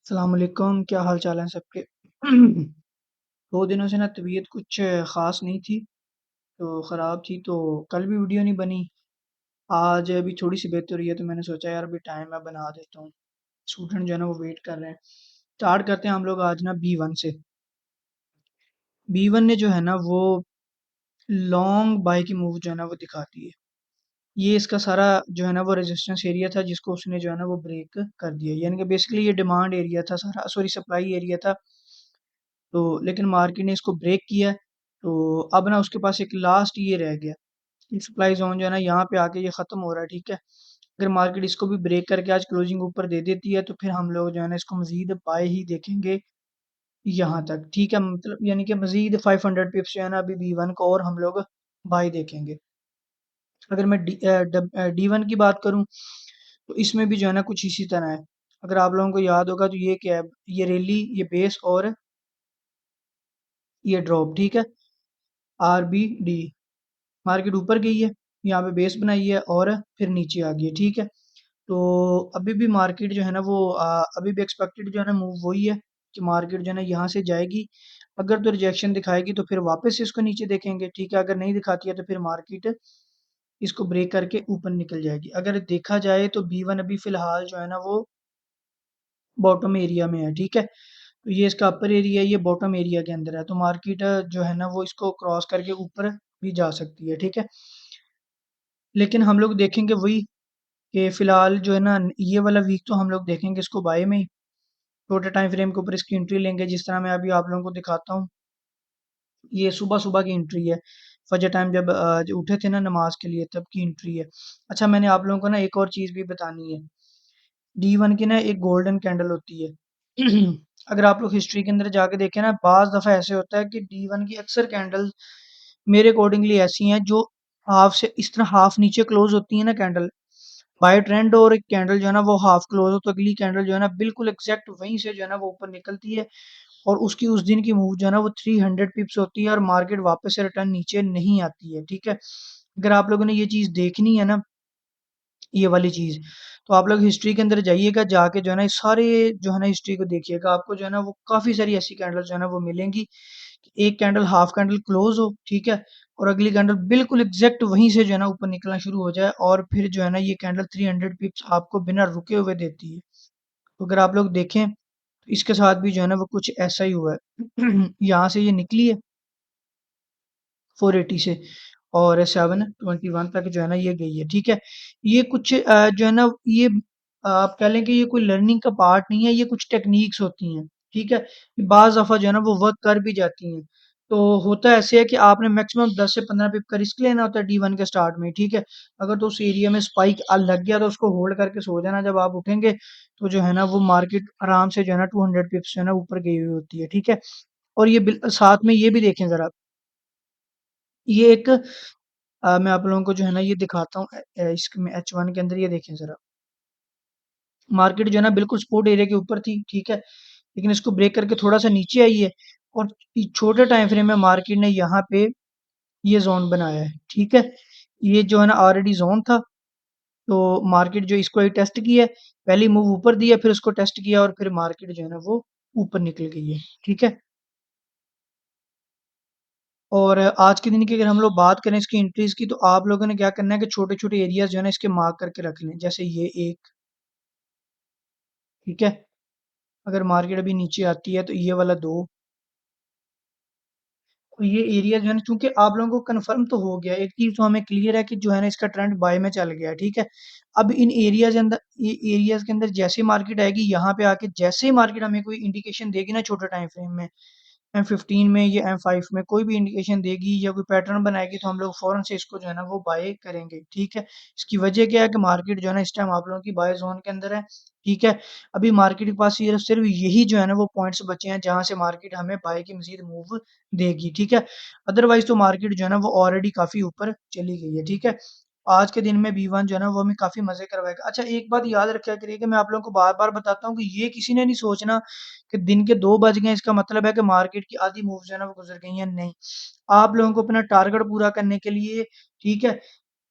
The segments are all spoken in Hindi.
अस्सलामुअलैकुम, क्या हाल चाल है सबके? 2 दिनों से ना तबीयत कुछ ख़ास नहीं थी, तो ख़राब थी, तो कल भी वीडियो नहीं बनी। आज अभी थोड़ी-सी बेहतर हुई है, तो मैंने सोचा यार अभी टाइम है बना देता हूँ। स्टूडेंट जो है ना वो वेट कर रहे हैं। स्टार्ट करते हैं हम लोग आज ना B1 से। B1 ने जो है ना वो लॉन्ग बाय की मूव जो है ना वो दिखाती है। ये इसका सारा जो है ना वो रेजिस्टेंस एरिया था जिसको उसने जो है ना वो ब्रेक कर दिया। यानी कि बेसिकली ये डिमांड एरिया था सारा, सॉरी सप्लाई एरिया था। तो लेकिन मार्केट ने इसको ब्रेक किया, तो अब ना उसके पास एक लास्ट ये रह गया। ये सप्लाई ज़ोन जो है ना यहाँ पे आके ये ख़त्म हो रहा है, ठीक है? अगर मार्केट इसको भी ब्रेक करके आज क्लोजिंग ऊपर दे देती है, तो फिर हम लोग जो है ना इसको मज़ीद बाय ही देखेंगे यहाँ तक, ठीक है? मतलब यानी कि मज़ीद 500 पिप्स जो है ना अभी B1 को और हम लोग बाय देखेंगे। अगर मैं D1 की बात करूँ, तो इसमें भी जो है ना कुछ इसी तरह है। अगर आप लोगों को याद होगा तो ये क्या है? ये रैली, ये बेस और ये ड्रॉप, ठीक है? RBD। मार्केट ऊपर गई है, यहाँ पे बेस बनाई है और फिर नीचे आ गई है, ठीक है? तो अभी भी मार्केट जो है ना वो अभी भी एक्सपेक्टेड जो है ना मूव वही है कि मार्केट जो है ना यहाँ से जाएगी। अगर तो रिजेक्शन दिखाएगी तो फिर वापस से इसको नीचे देखेंगे, ठीक है? अगर नहीं दिखाती है तो फिर मार्केट इसको ब्रेक करके ऊपर निकल जाएगी। अगर देखा जाए तो B1 अभी फ़िलहाल जो है ना वो बॉटम एरिया में है, ठीक है? तो ये इसका अपर एरिया है, ये बॉटम एरिया के अंदर है, तो मार्केट जो है ना वो इसको क्रॉस करके ऊपर भी जा सकती है, ठीक है? लेकिन हम लोग देखेंगे वही कि फ़िलहाल जो है ना ये वाला वीक तो हम लोग देखेंगे इसको बाय में ही। छोटे टाइम फ्रेम के ऊपर इसकी एंट्री लेंगे, जिस तरह मैं अभी आप लोगों को दिखाता हूँ। ये सुबह-सुबह की एंट्री है। फजर टाइम जब जो उठे थे ना नमाज़ के लिए तब की एंट्री है। अच्छा, मैंने आप लोगों को ना एक और चीज़ भी बतानी है। D1 की ना एक गोल्डन कैंडल होती है। अगर आप लोग हिस्ट्री के अंदर जाके देखें ना, बाज़ दफ़ा ऐसे होता है कि D1 की अक्सर कैंडल्स मेरे अकॉर्डिंगली ऐसी हैं जो हाफ से इस तरह हाफ नीचे क्लोज़ होती है ना कैंडल, बाय ट्रेंड, और एक कैंडल जो है ना वो हाफ क्लोज हो तो अगली कैंडल जो है ना बिल्कुल एग्जैक्ट वहीं से जो है ना वो ऊपर निकलती है, और उसकी उस दिन की मूव जो है ना वो 300 पिप्स होती है और मार्केट वापस से रिटर्न नीचे नहीं आती है, ठीक है? अगर आप लोगों ने ये चीज़ देखनी है ना, ये वाली चीज़, तो आप लोग हिस्ट्री के अंदर जाइएगा, जाके जो है ना, ये सारे जो है ना हिस्ट्री को देखिएगा, आपको जो है ना वो काफ़ी सारी ऐसी कैंडल्स जो है ना वो मिलेंगी। एक कैंडल हाफ कैंडल क्लोज़ हो, ठीक है? और अगली कैंडल बिल्कुल एग्ज़ैक्ट वहीं से जो है ना ऊपर निकलना शुरू हो जाए, और फिर जो है ना ये कैंडल 300 पिप्स आपको बिना रुके हुए देती है। तो अगर आप लोग देखें, तो इसके साथ भी जो है ना वो कुछ ऐसा ही हुआ है। यहाँ से ये निकली है 480 से, और 721 तक जो है ना ये गई है, ठीक है? ये कुछ जो है ना ये आप कह लें कि ये कोई लर्निंग का पार्ट नहीं है, ये कुछ टेक्नीक्स होती हैं, ठीक है? बाज़ दफ़ा जो है ना वो वर्क कर भी जाती हैं। तो होता ऐसे है कि आपने मैक्सिमम 10 से 15 पिप का रिस्क लेना होता है D1 के स्टार्ट में, ठीक है? अगर तो उस एरिया में स्पाइक लग गया तो उसको होल्ड करके सो जाना, जब आप उठेंगे तो जो है ना वो मार्केट आराम से जो है ना 200 पिप्स जो है ना ऊपर गई हुई होती है, ठीक है? और ये साथ में ये भी देखें ज़रा, ये एक मैं आप लोगों को जो है ना ये दिखाता हूँ इसमें H1 के अंदर, ये देखें ज़रा। मार्केट जो है ना बिल्कुल सपोर्ट एरिया के ऊपर थी, ठीक है? लेकिन इसको ब्रेक करके थोड़ा-सा नीचे आई है, और छोटे टाइम फ्रेम में मार्केट ने यहाँ पे ये ज़ोन बनाया है, ठीक है? ये जो है ना ऑलरेडी ज़ोन था, तो मार्केट जो इसको ही टेस्ट किया है, पहली मूव ऊपर दी है, फिर उसको टेस्ट किया और फिर मार्केट जो है ना वो ऊपर निकल गई है, ठीक है? और आज के दिन की अगर हम लोग बात करें इसकी एंट्रीज़ की, तो आप लोगों ने क्या करना है कि छोटे-छोटे एरियाज़ जो है ना इसके मार्क करके रख लें। जैसे ये एक, ठीक है? अगर मार्केट अभी नीचे आती है तो ये वाला 2, और ये एरिया जो है ना, चूँकि आप लोगों को कन्फर्म तो हो गया, एक चीज़ तो हमें क्लियर है कि जो है ना इसका ट्रेंड बाय में चल गया है, ठीक है? अब इन एरियाज़ अंदर ए एरियाज़ के अंदर जैसे ही मार्केट आएगी, यहाँ पे आके जैसे ही मार्केट हमें कोई इंडिकेशन देगी ना छोटे टाइम फ्रेम में, M15 में या M5 में कोई भी इंडिकेशन देगी या कोई पैटर्न बनाएगी, तो हम लोग फ़ौरन से इसको जो है ना वो बाय करेंगे, ठीक है? इसकी वजह क्या है कि मार्केट जो है ना इस टाइम आप लोगों की बाय ज़ोन के अंदर है, ठीक है? अभी मार्केट के पास सिर्फ़ सिर्फ़ यही जो है ना वो पॉइंट्स बचे हैं जहाँ से मार्केट हमें बाय की मज़ीद मूव देगी, ठीक है? अदरवाइज़ तो मार्केट जो है ना वो ऑलरेडी काफ़ी ऊपर चली गई है, ठीक है? आज के दिन में B1 जो है ना वो हमें काफ़ी मज़े करवाएगा। अच्छा, एक बात याद रखा करिए कि मैं आप लोगों को बार-बार बताता हूँ कि ये किसी ने नहीं सोचना कि दिन के 2 बज गए इसका मतलब है कि मार्केट की आधी मूव जो है ना वो गुज़र गई हैं, नहीं। आप लोगों को अपना टारगेट पूरा करने के लिए, ठीक है,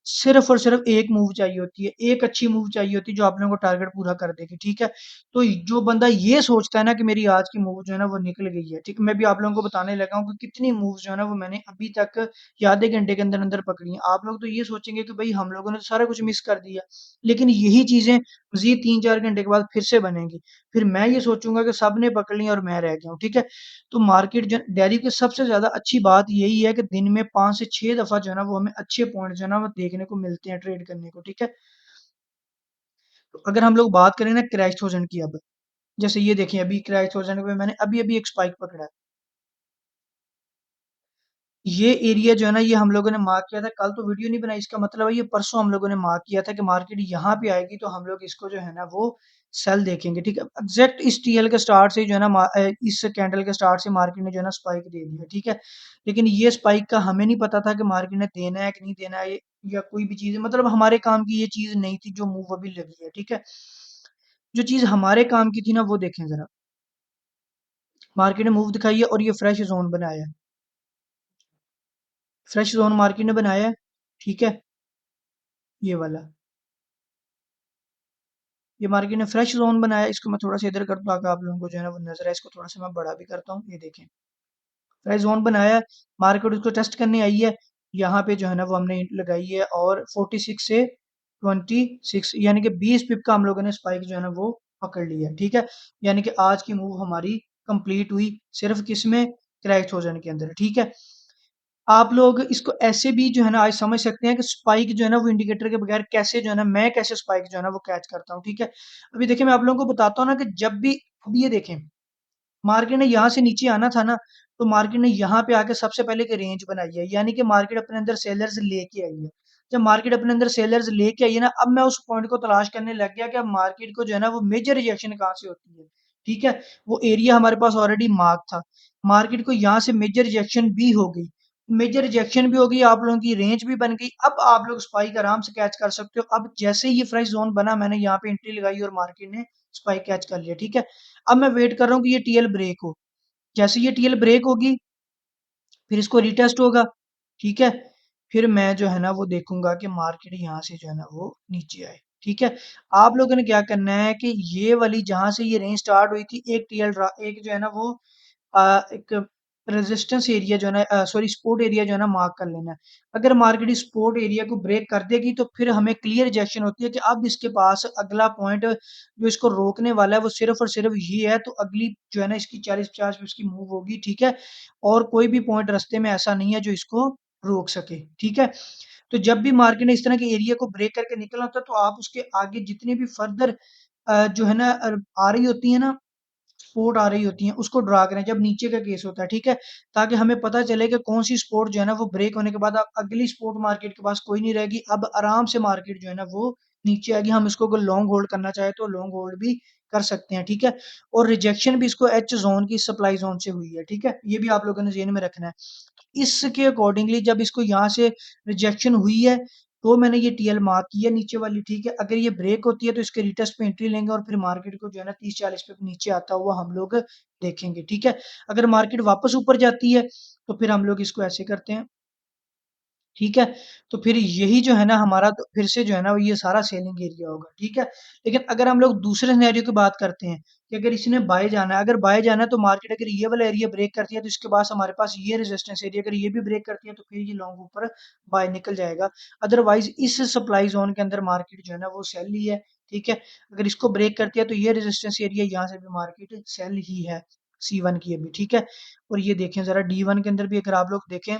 सिर्फ और सिर्फ एक मूव चाहिए होती है, एक अच्छी मूव चाहिए होती है जो आप लोगों को टारगेट पूरा कर देगी, ठीक है? तो जो बंदा ये सोचता है ना कि मेरी आज की मूव जो है ना वो निकल गई है, ठीक है? मैं भी आप लोगों को बताने लगा हूँ कि कितनी मूव्स जो है ना वो मैंने अभी तक या आधे घंटे के अंदर-अंदर पकड़ी हैं। आप लोग तो ये सोचेंगे कि भई हम लोगों ने तो सारा कुछ मिस कर दिया, लेकिन यही चीज़ें मज़ीद 3-4 घंटे के बाद फिर से बनेंगी। फिर मैं ये सोचूँगा कि सबने पकड़ ली और मैं रह गया हूँ, ठीक है? तो मार्केट जो डेयरी की सबसे ज़्यादा अच्छी बात यही है कि दिन में 5 से 6 दफ़ा जो है ना वो हमें अच्छे पॉइंट जो है ना वो देखने को मिलते हैं ट्रेड करने को, ठीक है? तो अगर हम लोग बात करें ना क्रैश थ्रोज़न की अब, जैसे ये देखिए अभी क्रैश थ्रोज़न पे मैंने अभी-अभी एक स्पाइक पकड़ा है। ये एरिया जो है ना ये हम लोगों ने मार्क किया था, कल तो वीडियो नहीं बनाई इसका मतलब है ये परसों हम लोगों ने मार्क किया था कि मार्केट यहाँ पे आएगी तो हम लोग इसको जो है ना वो सेल देखेंगे, ठीक है? एग्ज़ैक्ट इस टीएल के स्टार्ट से ही जो है ना इस कैंडल के स्टार्ट से मार्केट ने जो है ना स्पाइक दे दिया, ठीक है? लेकिन ये स्पाइक का हमें नहीं पता था कि मार्केट ने देना है कि नहीं देना है या कोई भी चीज़ मतलब हमारे काम की ये चीज़ नहीं थी जो मूव अभी लगी है, ठीक है? जो चीज़ हमारे काम की थी ना वो देखें ज़रा, मार्केट ने मूव दिखाई है और ये फ्रेश ज़ोन बनाया है। फ्रेश ज़ोन मार्केट ने बनाया है, ठीक है? ये वाला। ये मार्केट ने फ्रेश ज़ोन बनाया, इसको मैं थोड़ा-सा इधर कर दूँ ताकि आप लोगों को जो है ना वो नज़र आए, इसको थोड़ा-सा मैं बड़ा भी करता हूँ, ये देखें। फ्रेश ज़ोन बनाया है, मार्केट उसको टेस्ट करने आई है, यहाँ पे जो है ना वो हमने लगाई है और 46 से 26 यानी कि 20 पिप का हम लोगों ने स्पाइक जो है ना वो पकड़ लिया है, ठीक है? यानी कि आज की मूव हमारी कंप्लीट हुई, सिर्फ़ किसमें? क्रैश थ्रोज़न के अंदर, ठीक है? आप लोग इसको ऐसे भी जो है ना आज समझ सकते हैं कि स्पाइक जो है ना वो इंडिकेटर के बगैर कैसे जो है ना मैं कैसे स्पाइक जो है ना वो कैच करता हूँ, ठीक है? अभी देखिए मैं आप लोगों को बताता हूँ ना कि जब भी अब ये देखें, मार्केट ने यहाँ से नीचे आना था ना, तो मार्केट ने यहाँ पे आके सबसे पहले एक रेंज बनाई है, यानी कि मार्केट अपने अंदर सेलर्स लेके आई है। जब मार्केट अपने अंदर सेलर्स लेके आई है ना, अब मैं उस पॉइंट को तलाश करने लग गया कि अब मार्केट को जो है ना वो मेजर रिजेक्शन कहाँ से होती है, ठीक है? वो एरिया हमारे पास ऑलरेडी मार्क था। मार्केट को यहाँ से मेजर रिजेक्शन भी हो गई। मेजर रिजेक्शन भी हो गई, आप लोगों की रेंज भी बन गई। अब आप लोग स्पाइक आराम से कैच कर सकते हो। अब जैसे ही ये फ्रेश ज़ोन बना, मैंने यहाँ पे एंट्री लगाई और मार्केट ने स्पाइक कैच कर लिया, ठीक है? अब मैं वेट कर रहा हूँ कि ये टीएल ब्रेक हो। जैसे ये टीएल ब्रेक होगी, फिर इसको रीटेस्ट होगा, ठीक है? फिर मैं जो है ना वो देखूँगा कि मार्केट यहाँ से जो है ना वो नीचे आए, ठीक है? आप लोगों ने क्या करना है कि ये वाली जहाँ से ये रेंज स्टार्ट हुई थी, एक टीएल ड्रा एक जो है ना वो एक रेजिस्टेंस एरिया जो है ना सॉरी सपोर्ट एरिया जो है ना मार्क कर लेना है। अगर मार्केट इस सपोर्ट एरिया को ब्रेक कर देगी तो फिर हमें क्लियर रिजेक्शन होती है कि अब इसके पास अगला पॉइंट जो इसको रोकने वाला है वो सिर्फ़ और सिर्फ़ ये है, तो अगली जो है ना इसकी 40-50 पिप्स की मूव होगी, ठीक है? और कोई भी पॉइंट रास्ते में ऐसा नहीं है जो इसको रोक सके, ठीक है? तो जब भी मार्केट ने इस तरह के एरिया को ब्रेक करके निकलना होता है तो आप उसके आगे जितनी भी फर्दर जो है ना आ रही होती है ना स्पोर्ट आ रही होती हैं, उसको ड्रा करें जब नीचे का केस होता है, ठीक है? ताकि हमें पता चले कि कौन-सी स्पोर्ट जो है ना वो ब्रेक होने के बाद अब अगली स्पोर्ट मार्केट के पास कोई नहीं रहेगी। अब आराम से मार्केट जो है ना वो नीचे आएगी। हम इसको अगर लॉन्ग होल्ड करना चाहें तो लॉन्ग होल्ड भी कर सकते हैं, ठीक है? और रिजेक्शन भी इसको एच ज़ोन की सप्लाई ज़ोन से हुई है, ठीक है? ये भी आप लोगों ने ज़हन में रखना है। इसके अकॉर्डिंगली जब इसको यहाँ से रिजेक्शन हुई है, तो मैंने ये टीएल मार्क की है नीचे वाली, ठीक है? अगर ये ब्रेक होती है तो इसके रिटेस्ट पे एंट्री लेंगे और फिर मार्केट को जो है ना 30-40 पे नीचे आता हुआ हम लोग देखेंगे, ठीक है? अगर मार्केट वापस ऊपर जाती है, तो फिर हम लोग इसको ऐसे करते हैं ठीक है? तो फिर यही जो है ना हमारा तो फिर से जो है ना ये सारा सेलिंग एरिया होगा, ठीक है? लेकिन अगर हम लोग दूसरे सिनेरियो की बात करते हैं कि अगर इसने बाय जाना है, अगर बाय जाना है तो मार्केट अगर ये वाला एरिया ब्रेक करती है तो इसके पास हमारे पास ये रेजिस्टेंस एरिया अगर ये भी ब्रेक करती है तो फिर ये लॉन्ग ऊपर बाय निकल जाएगा। अदरवाइज़ इस सप्लाई ज़ोन के अंदर मार्केट जो है ना वो सेल ही है, ठीक है? अगर इसको ब्रेक करती है तो ये रेजिस्टेंस एरिया यहाँ से भी मार्केट सेल ही है, C1 की अभी, ठीक है? और ये देखें ज़रा D1 के अंदर भी अगर आप लोग देखें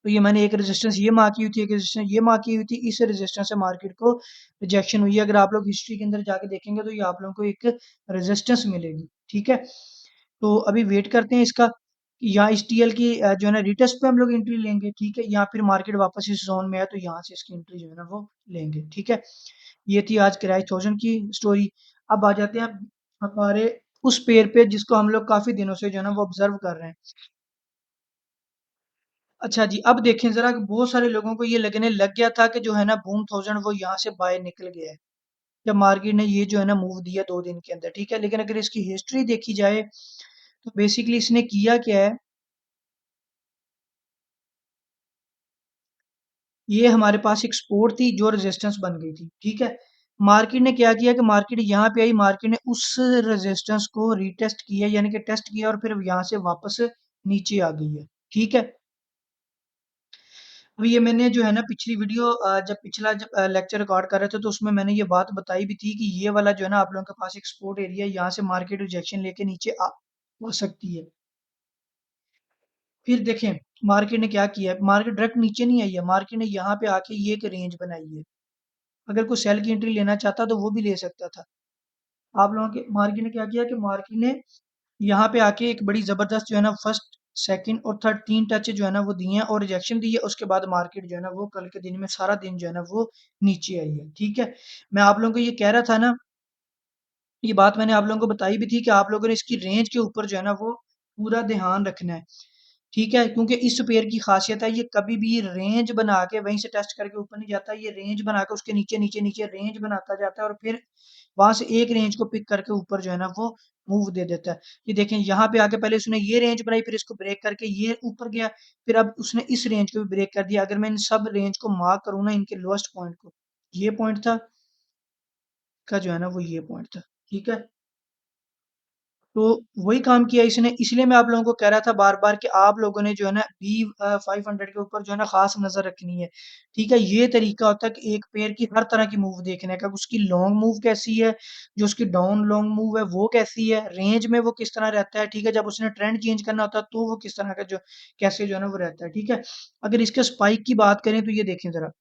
तो ये मैंने एक रेजिस्टेंस ये मार्क की हुई थी, एक रेजिस्टेंस ये मार्क की हुई थी, इस रेजिस्टेंस से मार्केट को रिजेक्शन हुई है। अगर आप लोग हिस्ट्री के अंदर जाके देखेंगे तो ये आप लोगों को एक रेजिस्टेंस मिलेगी, ठीक है? तो अभी वेट करते हैं इसका, या इस टीएल की जो है ना रिटेस्ट पे हम लोग एंट्री लेंगे, ठीक है? या फिर मार्केट वापस इस ज़ोन में है तो यहाँ से इसकी एंट्री जो है ना वो लेंगे, ठीक है? ये थी आज क्रैश थॉज़न की स्टोरी। अब आ जाते हैं हमारे उस पेयर पे जिसको हम लोग काफ़ी दिनों से जो है ना वो ऑब्ज़र्व कर रहे हैं। अच्छा जी, अब देखें ज़रा कि बहुत सारे लोगों को ये लगने लग गया था कि जो है ना बूम 1000 वो यहाँ से बाय निकल गया है। जब मार्केट ने ये जो है ना मूव दिया 2 दिन के अंदर, ठीक है? लेकिन अगर इसकी हिस्ट्री देखी जाए तो बेसिकली इसने किया क्या है ये हमारे पास एक सपोर्ट थी जो रेजिस्टेंस बन गई थी, ठीक है। मार्केट ने क्या किया कि मार्केट यहाँ पे आई, मार्केट ने उस रेजिस्टेंस को रीटेस्ट किया, यानी कि टेस्ट किया और फिर यहाँ से वापस नीचे आ गई है, ठीक है। अभी ये मैंने जो है ना पिछली वीडियो जब पिछला जब लेक्चर रिकॉर्ड कर रहे थे तो उसमें मैंने ये बात बताई भी थी कि ये वाला जो है ना आप लोगों के पास एक सपोर्ट एरिया है, यहाँ से मार्केट रिजेक्शन लेके नीचे आ सकती है। फिर देखें मार्केट ने क्या किया है, मार्केट डायरेक्ट नीचे नहीं आई है, मार्केट ने यहाँ पे आके ये एक रेंज बनाई है। अगर कोई सेल की एंट्री लेना चाहता तो वो भी ले सकता था। आप लोगों के मार्केट ने क्या किया कि मार्केट ने यहाँ पे आके एक बड़ी जबरदस्त जो है ना फर्स्ट सेकंड और थर्ड 3 टच जो है ना वो दिए हैं और रिजेक्शन दी है। उसके बाद मार्केट जो है ना वो कल के दिन में सारा दिन जो है ना वो नीचे आई है, ठीक है। मैं आप लोगों को ये कह रहा था ना, ये बात मैंने आप लोगों को बताई भी थी कि आप लोगों ने इसकी रेंज के ऊपर जो है ना वो पूरा ध्यान रखना है, ठीक है। क्योंकि इस पेयर की खासियत है ये कभी भी रेंज बना के वहीं से टेस्ट करके ऊपर नहीं जाता, ये रेंज बना के उसके नीचे नीचे नीचे रेंज बनाता जाता है और फिर वहां से एक रेंज को पिक करके ऊपर जो है ना वो मूव दे देता है। ये देखें यहाँ पे आके पहले उसने ये रेंज बनाई, फिर इसको ब्रेक करके ये ऊपर गया, फिर अब उसने इस रेंज को भी ब्रेक कर दिया। अगर मैं इन सब रेंज को मार्क करूँ ना, इनके लोएस्ट पॉइंट को, ये पॉइंट था का जो है ना वो ये पॉइंट था, ठीक है। तो वही काम किया इसने, इसलिए मैं आप लोगों को कह रहा था बार बार कि आप लोगों ने जो है ना बी 500 के ऊपर जो है ना खास नजर रखनी है, ठीक है। ये तरीका होता है कि एक पेयर की हर तरह की मूव देखने का, उसकी लॉन्ग मूव कैसी है, जो उसकी डाउन लॉन्ग मूव है वो कैसी है, रेंज में वो किस तरह रहता है, ठीक है। जब उसने ट्रेंड चेंज करना होता है तो वो किस तरह का जो कैसे जो है ना वो रहता है, ठीक है। अगर इसके स्पाइक की बात करें तो ये देखें जरा,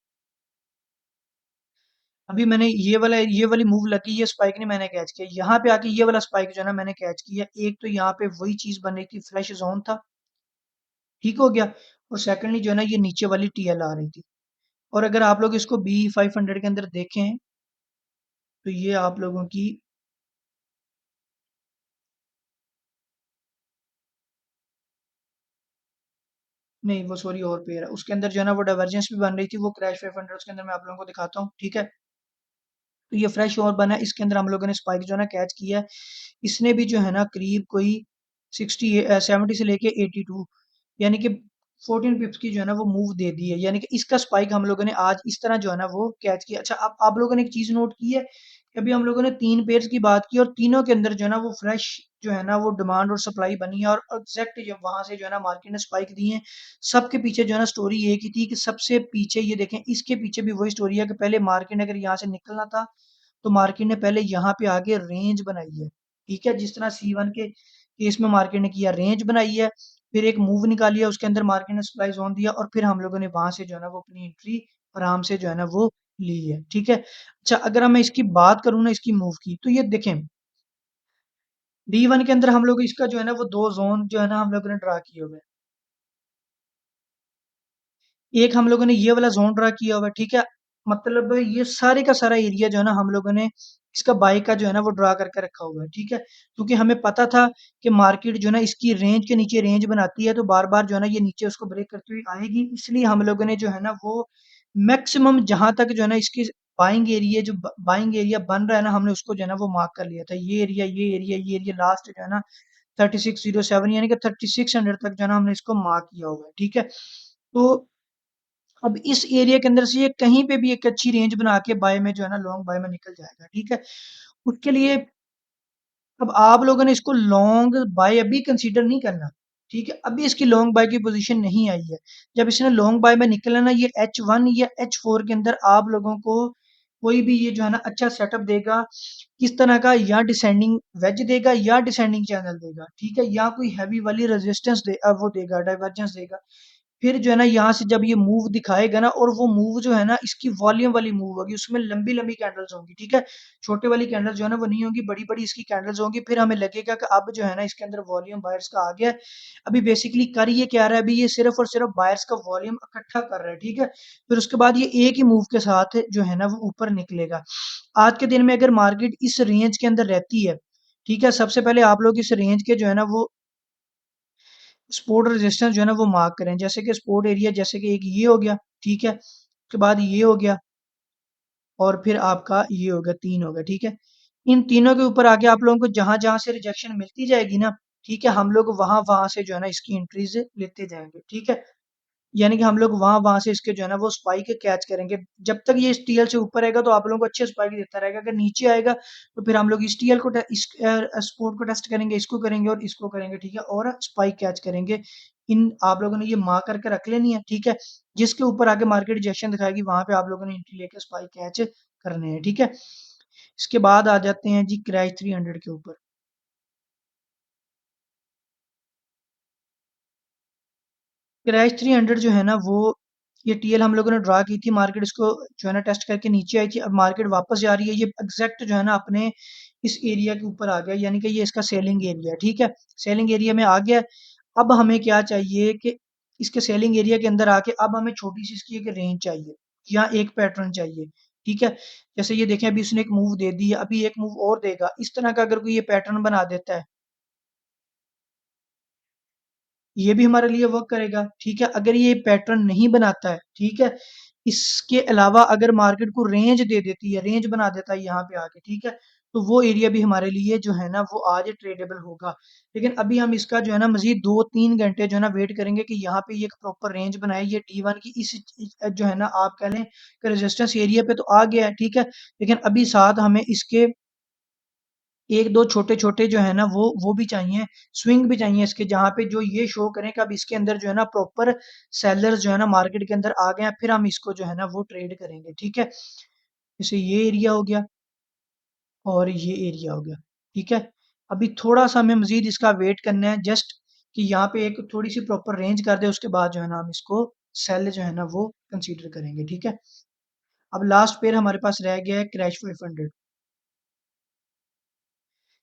अभी मैंने ये वाली मूव लगी, ये स्पाइक ने मैंने कैच किया, यहाँ पे आके ये वाला स्पाइक जो है ना मैंने कैच किया। एक तो यहाँ पे वही चीज बन रही थी, फ्रेश जोन था, ठीक हो गया। और सेकंडली जो है ना ये नीचे वाली टीएल आ रही थी। और अगर आप लोग इसको बी 500 के अंदर देखें तो ये आप लोगों की, नहीं वो सॉरी और पेयर है, उसके अंदर जो है ना वो डाइवर्जेंस भी बन रही थी, वो क्रैश 500 उसके अंदर मैं आप लोगों को दिखाता हूँ, ठीक है। तो ये फ्रेश और बना है, इसके अंदर हम लोगों ने स्पाइक जो है ना कैच किया है। इसने भी जो है ना करीब कोई 70 से लेके 82, यानी कि 14 पिप्स की जो है ना वो मूव दे दी है, यानी कि इसका स्पाइक हम लोगों ने आज इस तरह जो है ना वो कैच किया। अच्छा आप लोगों ने एक चीज नोट की है कि अभी हम लोगों ने 3 पेयर्स की बात की और तीनों के अंदर जो है ना वो फ्रेश जो है ना वो डिमांड और सप्लाई बनी है और एग्जैक्ट जब वहां से जो है ना मार्केट ने स्पाइक दी है। सबके पीछे जो है ना स्टोरी एक ही थी कि सबसे पीछे ये देखें, इसके पीछे भी वही स्टोरी है कि पहले मार्केट ने अगर यहाँ से निकलना था तो मार्केट ने पहले यहाँ पे आके रेंज बनाई है, ठीक है। जिस तरह C1 के केस में मार्केट ने किया, रेंज बनाई है, फिर एक मूव निकाली है, उसके अंदर मार्केट ने सप्लाई जोन दिया और फिर हम लोगों ने वहां से जो है ना वो अपनी एंट्री आराम से जो है ना वो ली है, ठीक है। अच्छा अगर मैं इसकी बात करूँ ना इसकी मूव की, तो ये देखें D1 के अंदर हम लोग इसका जो है ना वो दो जोन जो है ना हम लोगों ने ड्रा किए हुए हैं। एक हम लोगों ने ये वाला ज़ोन ड्रा किया हुआ है, ठीक है। मतलब ये सारे का सारा एरिया जो है ना हम लोगों ने इसका बाय का जो है ना वो ड्रा करके रखा हुआ है, ठीक है। क्योंकि हमें पता था कि मार्केट जो है ना इसकी रेंज के नीचे रेंज बनाती है तो बार-बार जो है ना ये नीचे उसको ब्रेक करती हुई आएगी। इसलिए हम लोगों ने जो है ना वो मैक्सिमम जहाँ तक जो है ना इसकी बाइंग एरिया बन रहा है ना, हमने उसको जो है ना वो मार्क कर लिया था। ये एरिया लास्ट जो है ना 3607 यानी कि 3600 तक जो है ना हमने इसको मार्क किया हुआ है, ठीक है। तो अब इस एरिया के अंदर से ये कहीं पे भी एक अच्छी रेंज बना के बाय में जो है ना लॉन्ग बाय में निकल जाएगा, ठीक है। उसके लिए अब आप लोगों ने इसको लॉन्ग बाय अभी कंसीडर नहीं करना, ठीक है। अभी इसकी लॉन्ग बाय की पोजीशन नहीं आई है। जब इसने लॉन्ग बाय में निकला ना, ये H1 या H4 के अंदर आप लोगों को कोई भी ये जो है ना अच्छा सेटअप देगा, किस तरह का, या डिसेंडिंग वेज देगा या डिसेंडिंग चैनल देगा, ठीक है, या कोई हैवी वाली रेजिस्टेंस वो देगा, डाइवर्जेंस देगा। फिर जो है ना यहाँ से जब ये मूव दिखाएगा ना, और वो मूव जो है ना इसकी वॉल्यूम वाली मूव होगी, उसमें लंबी लंबी कैंडल्स होंगी, ठीक है। छोटे वाली कैंडल्स जो है ना वो नहीं होंगी, बड़ी बड़ी इसकी कैंडल्स होंगी। फिर हमें लगेगा कि अब जो है ना इसके अंदर वॉल्यूम बायर्स का आ गया है। अभी बेसिकली कर ये क्या रहा है, अभी ये सिर्फ और सिर्फ बायर्स का वॉल्यूम इकट्ठा कर रहा है, ठीक है। फिर उसके बाद ये एक ही मूव के साथ जो है ना वो ऊपर निकलेगा। आज के दिन में अगर मार्केट इस रेंज के अंदर रहती है, ठीक है, सबसे पहले आप लोग इस रेंज के जो है ना वो सपोर्ट रेजिस्टेंस जो है ना वो मार्क करें। जैसे कि सपोर्ट एरिया जैसे कि एक ये हो गया, ठीक है, उसके बाद ये हो गया और फिर आपका ये हो गया, 3 हो गया, ठीक है। इन तीनों के ऊपर आके आप लोगों को जहां-जहां से रिजेक्शन मिलती जाएगी ना, ठीक है, हम लोग वहां-वहां से जो है ना इसकी एंट्रीज लेते जाएंगे, ठीक है। यानी कि हम लोग वहाँ से इसके जो है ना वो स्पाइक कैच करेंगे। जब तक ये इस टीएल से ऊपर आएगा तो आप लोगों को अच्छे स्पाइक देता रहेगा। अगर नीचे आएगा तो फिर हम लोग इस टीएल को इस सपोर्ट को टेस्ट करेंगे, इसको करेंगे और इसको करेंगे, ठीक है? और स्पाइक कैच करेंगे। इन आप लोगों ने ये मार्क करके रख लेनी है, ठीक है? जिसके ऊपर आगे मार्केट रिजेक्शन दिखाएगी वहां पे आप लोगों ने एंट्री लेके स्पाइक कैच करने हैं, ठीक है? इसके बाद आ जाते हैं जी क्रैश 300 के ऊपर। क्रैश 300 जो है ना वो ये टीएल हम लोगों ने ड्रा की थी, मार्केट इसको जो है ना टेस्ट करके नीचे आई थी। अब मार्केट वापस जा रही है, ये एग्जैक्ट जो है ना अपने इस एरिया के ऊपर आ गया, यानी कि ये इसका सेलिंग एरिया है, ठीक है? सेलिंग एरिया में आ गया। अब हमें क्या चाहिए कि इसके सेलिंग एरिया के अंदर आके अब हमें छोटी सी इसकी एक रेंज चाहिए या एक पैटर्न चाहिए, ठीक है? जैसे ये देखें, अभी उसने एक मूव दे दी है, अभी एक मूव और देगा। इस तरह का अगर कोई ये पैटर्न बना देता है, ये भी हमारे लिए वर्क करेगा, ठीक है? अगर ये पैटर्न नहीं बनाता है, ठीक है? इसके अलावा अगर मार्केट को रेंज दे देती है, रेंज बना देता है यहाँ पे आके, ठीक है? तो वो एरिया भी हमारे लिए जो है ना वो आज ट्रेडेबल होगा। लेकिन अभी हम इसका जो है ना मजीद 2-3 घंटे जो है ना वेट करेंगे कि यहाँ पे ये एक प्रॉपर रेंज बनाए। ये T1 की जो है ना आप कह लें कि रेजिस्टेंस एरिया पे तो आ गया है, ठीक है? लेकिन अभी साथ हमें इसके 1-2 छोटे-छोटे जो है ना वो भी चाहिए, स्विंग भी चाहिए इसके, जहाँ पे जो ये शो करें कि अब इसके अंदर जो है ना प्रॉपर सेलर्स जो है ना मार्केट के अंदर आ गए हैं, फिर हम इसको जो है ना वो ट्रेड करेंगे, ठीक है? जैसे ये एरिया हो गया और ये एरिया हो गया, ठीक है? अभी थोड़ा-सा हमें मज़ीद इसका वेट करना है, जस्ट कि यहाँ पे एक थोड़ी-सी प्रॉपर रेंज कर दे, उसके बाद जो है ना हम इसको सेल जो है ना वो कंसीडर करेंगे, ठीक है? अब लास्ट पेयर हमारे पास रह गया है क्रैश 500।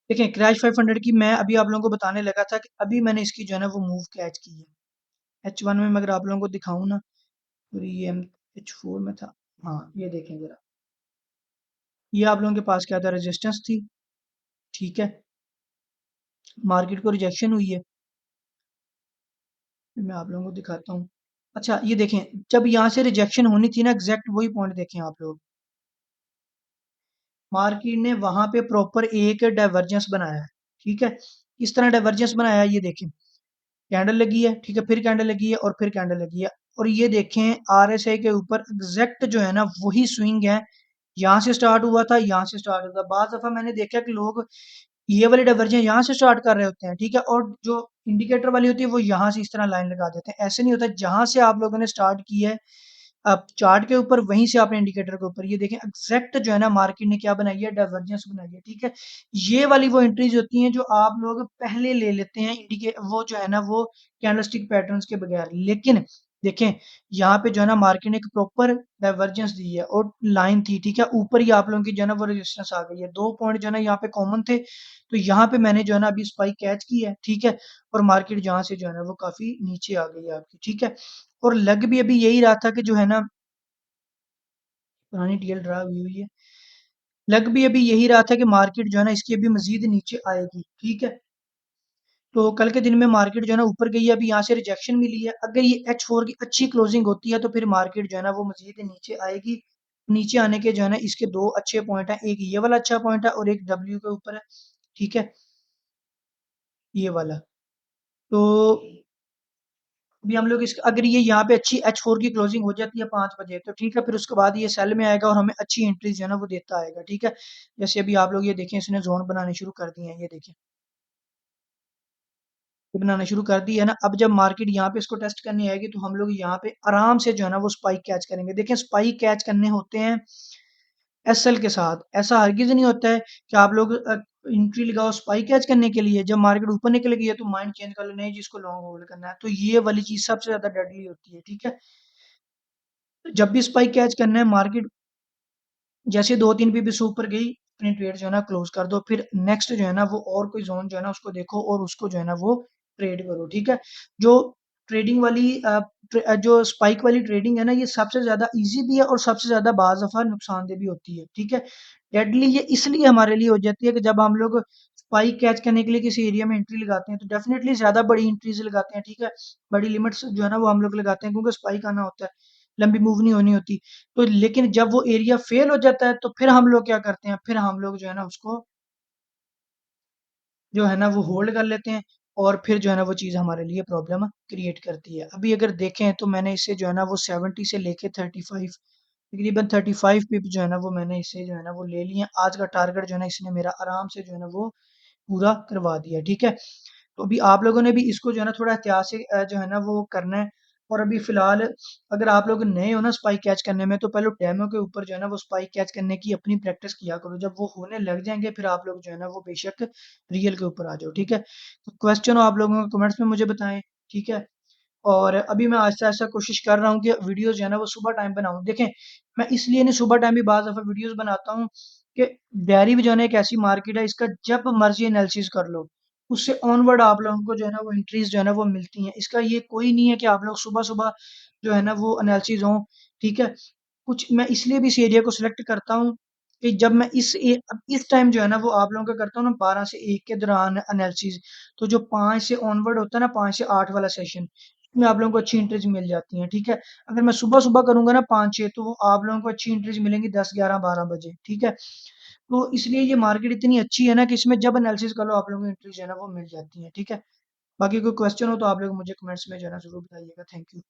देखिए क्रैश 500 की मैं अभी आप लोगों को बताने लगा था कि अभी मैंने इसकी जो है ना वो मूव कैच की है। H1 में मैं अगर आप लोगों को दिखाऊँ ना, और ये H4 में था। हाँ, ये देखें ज़रा। ये आप लोगों के पास क्या था, रेजिस्टेंस थी, ठीक है? मार्केट को रिजेक्शन हुई है। मैं आप लोगों को दिखाता हूँ। अच्छा ये देखें, जब यहाँ से रिजेक्शन होनी थी ना, एग्जैक्ट वही पॉइंट देखें आप लोग। मार्केट ने वहां पे प्रॉपर एक डाइवर्जेंस बनाया है, ठीक है? इस तरह डाइवर्जेंस बनाया है, ये देखें। कैंडल लगी है, ठीक है? फिर कैंडल लगी है और फिर कैंडल लगी है। और ये देखें आरएसआई के ऊपर एग्जैक्ट जो है ना वही स्विंग है। यहाँ से स्टार्ट हुआ था, यहाँ से स्टार्ट हुआ था। बाज़ दफ़ा मैंने देखा कि लोग ये वाली डाइवर्जन यहाँ से स्टार्ट कर रहे होते हैं, ठीक है? और जो इंडिकेटर वाली होती है वो यहाँ से इस तरह लाइन लगा देते हैं। ऐसे नहीं होता, जहाँ से आप लोगों ने स्टार्ट की है अब चार्ट के ऊपर, वहीं से आपने इंडिकेटर के ऊपर, ये देखें एग्जैक्ट जो है ना मार्केट ने क्या बनाई है, डाइवर्जेंस बनाई है, ठीक है? ये वाली वो एंट्रीज होती हैं जो आप लोग पहले ले लेते हैं इंडिकेट वो जो है ना वो कैंडलस्टिक पैटर्न्स के बगैर। लेकिन देखें यहाँ पे जो है ना मार्केट ने एक प्रॉपर डाइवर्जेंस दी है और लाइन थी, ठीक है? ऊपर ही आप लोगों की जो है ना वो रेजिस्टेंस आ गई है। 2 पॉइंट जो है ना यहाँ पे कॉमन थे, तो यहाँ पे मैंने जो है ना अभी स्पाइक कैच की है, ठीक है? और मार्केट जहाँ से जो है ना वो काफ़ी नीचे आ गई है आपकी, ठीक है? और लग भी अभी यही रहा था कि जो है ना पुरानी टीएल ड्रा हुई है। लग भी अभी यही रहा था कि मार्केट जो है ना इसकी अभी मज़ीद नीचे आएगी, ठीक है? तो कल के दिन में मार्केट जो है ना ऊपर गई है, अभी यहाँ से रिजेक्शन मिली है। अगर ये H4 की अच्छी क्लोजिंग होती है तो फिर मार्केट जो है ना वो मज़ीद नीचे आएगी। नीचे आने के जो है ना इसके 2 अच्छे पॉइंट हैं, एक ये वाला अच्छा पॉइंट है और एक डब्ल्यू के ऊपर है, ठीक है? ये वाला। तो अभी हम लोग इस अगर ये यहाँ पे अच्छी H4 की क्लोजिंग हो जाती है 5 बजे तो ठीक है, फिर उसके बाद ये सेल में आएगा और हमें अच्छी एंट्रीज जो है ना वो देता आएगा, ठीक है? जैसे अभी आप लोग ये देखें, इसने जोन बनाने शुरू कर दिए हैं, ये देखें। ये बनाना शुरू कर दी है ना। अब जब मार्केट यहाँ पे इसको टेस्ट करने आएगी तो हम लोग यहाँ पे आराम से जो है ना वो स्पाइक कैच करेंगे। देखें स्पाइक कैच करने होते हैं एसएल के साथ, ऐसा हरगिज़ नहीं होता है कि आप लोग एंट्री लगाओ स्पाइक कैच करने के लिए, जब मार्केट ऊपर निकल गई है तो माइंड चेंज कर लो, नहीं जिसको लॉन्ग होल्ड करना है। तो ये वाली चीज़ सबसे ज़्यादा डेडली होती है, ठीक है? जब भी स्पाइक कैच करना है, मार्केट जैसे 2-3 पीपी से ऊपर गई, अपनी ट्रेड जो है ना क्लोज कर दो। फिर नेक्स्ट जो है ना वो और कोई ज़ोन जो है ना उसको देखो और उसको जो है ना वो ट्रेड करो, ठीक है? जो ट्रेडिंग वाली जो स्पाइक वाली ट्रेडिंग है ना, ये सबसे ज़्यादा ईज़ी भी है और सबसे ज़्यादा बाज़ दफ़ा नुकसानदेह भी होती है, ठीक है? डेडली ये इसलिए हमारे लिए हो जाती है कि जब हम लोग स्पाइक कैच करने के लिए किसी एरिया में एंट्री लगाते हैं तो डेफ़िनेटली ज़्यादा बड़ी एंट्रीज़ लगाते हैं, ठीक है? बड़ी लिमिट्स जो है ना वो हम लोग लगाते हैं क्योंकि स्पाइक आना होता है, लंबी मूव नहीं होनी होती। तो लेकिन जब वो एरिया फेल हो जाता है तो फिर हम लोग क्या करते हैं, फिर हम लोग जो है ना उसको जो है ना वो होल्ड कर लेते हैं और फिर जो है ना वो चीज़ हमारे लिए प्रॉब्लम क्रिएट करती है। अभी अगर देखें तो मैंने इसे जो है ना वो 70 से लेके 35 तकरीबन 35 पिप जो है ना वो मैंने इसे जो है ना वो ले लिए हैं। आज का टारगेट जो है ना इसने मेरा आराम से जो है ना वो पूरा करवा दिया, ठीक है? तो अभी आप लोगों ने भी इसको जो है ना थोड़ा एहतियात से जो है ना वो करना है। और अभी फ़िलहाल अगर आप लोग नए हो ना स्पाइक कैच करने में, तो पहले डेमो के ऊपर जो है ना वो स्पाइक कैच करने की अपनी प्रैक्टिस किया करो। जब वो होने लग जाएँगे फिर आप लोग जो है ना वो बेशक रियल के ऊपर आ जाओ, ठीक है? तो क्वेश्चन हो आप लोगों को कमेंट्स में मुझे बताएँ, ठीक है? और अभी मैं आहिस्ता-आहिस्ता कोशिश कर रहा हूँ कि वीडियोज़ जो है ना वो सुबह टाइम बनाऊँ। देखें, मैं इसलिए नहीं सुबह टाइम भी बाज़ दफ़ा वीडियोज़ बनाता हूँ कि डेयरी भी जो है ना एक ऐसी मार्केट है, इसका जब मर्ज़ी एनालिसिस कर लो, उससे ऑनवर्ड आप लोगों को जो है ना वो एंट्रीज़ जो है ना वो मिलती हैं। इसका ये कोई नहीं है कि आप लोग सुबह-सुबह जो है ना वो एनालिसिस हों, ठीक है? कुछ मैं इसलिए भी इस एरिया को सिलेक्ट करता हूँ कि जब मैं अब इस टाइम जो है ना वो आप लोगों का करता हूँ ना 12 से 1 के दौरान एनालिसिस, तो जो 5 से ऑनवर्ड होता है ना 5 से 8 वाला सेशन, इसमें आप लोगों को अच्छी एंट्रीज़ मिल जाती हैं, ठीक है? अगर मैं सुबह-सुबह करूँगा ना 5-6 तो वो आप लोगों को अच्छी एंट्रीज़ मिलेंगी 10, 11, 12 बजे, ठीक है? तो इसलिए ये मार्केट इतनी अच्छी है ना कि इसमें जब एनालिसिस कर लो आप लोगों को एंट्रीज़ जो है ना वो मिल जाती हैं, ठीक है? बाकी कोई क्वेश्चन हो तो आप लोग मुझे कमेंट्स में जो है ना ज़रूर बताइएगा। Thank you.